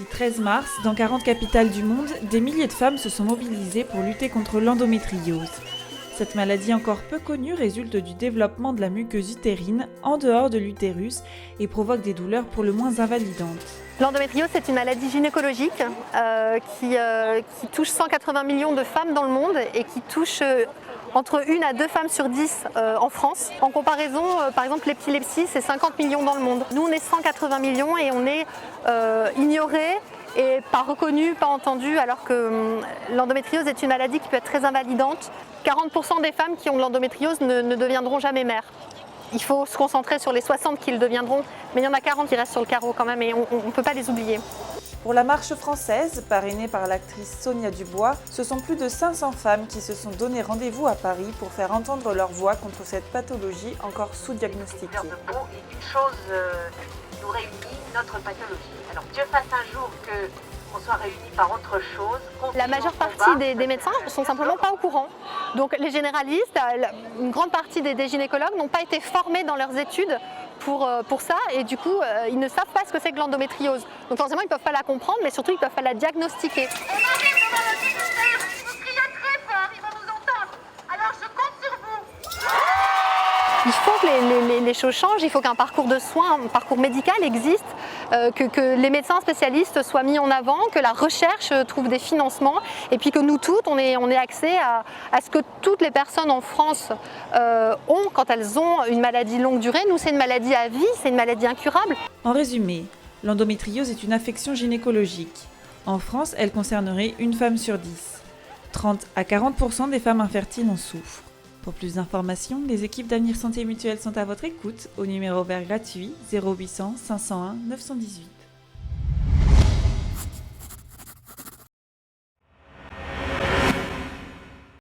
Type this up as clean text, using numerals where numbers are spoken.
vendredi 13 mars, dans 40 capitales du monde, des milliers de femmes se sont mobilisées pour lutter contre l'endométriose. Cette maladie encore peu connue résulte du développement de la muqueuse utérine en dehors de l'utérus et provoque des douleurs pour le moins invalidantes. L'endométriose, c'est une maladie gynécologique qui touche 180 millions de femmes dans le monde et qui touche entre 1 à 2 femmes sur 10 en France. En comparaison, par exemple, l'épilepsie, c'est 50 millions dans le monde. Nous, on est 180 millions et on est ignorés et pas reconnus, pas entendus, alors que l'endométriose est une maladie qui peut être très invalidante. 40% des femmes qui ont de l'endométriose ne deviendront jamais mères. Il faut se concentrer sur les 60 qui le deviendront, mais il y en a 40 qui restent sur le carreau quand même et on ne peut pas les oublier. Pour la marche française, parrainée par l'actrice Sonia Dubois, ce sont plus de 500 femmes qui se sont donné rendez-vous à Paris pour faire entendre leur voix contre cette pathologie encore sous-diagnostiquée. Et une chose nous réunit, notre pathologie. Alors Dieu fasse un jour qu'on soit réunis par autre chose. La majeure partie des médecins ne sont simplement pas au courant. Donc les généralistes, une grande partie des gynécologues n'ont pas été formés dans leurs études pour ça et du coup ils ne savent pas ce que c'est que l'endométriose. Donc forcément ils ne peuvent pas la comprendre mais surtout ils ne peuvent pas la diagnostiquer. On arrive devant le ministère, vous criez très fort, ils vont nous entendre. Alors je compte sur vous. Il faut que les choses changent, il faut qu'un parcours de soins, un parcours médical existe, que les médecins spécialistes soient mis en avant, que la recherche trouve des financements et puis que nous toutes, on ait accès à ce que toutes les personnes en France ont quand elles ont une maladie longue durée. Nous, c'est une maladie à vie, c'est une maladie incurable. En résumé, l'endométriose est une affection gynécologique. En France, elle concernerait une femme sur 10. 30 à 40% des femmes infertiles en souffrent. Pour plus d'informations, les équipes d'Avenir Santé Mutuelle sont à votre écoute au numéro vert gratuit 0800 501 918.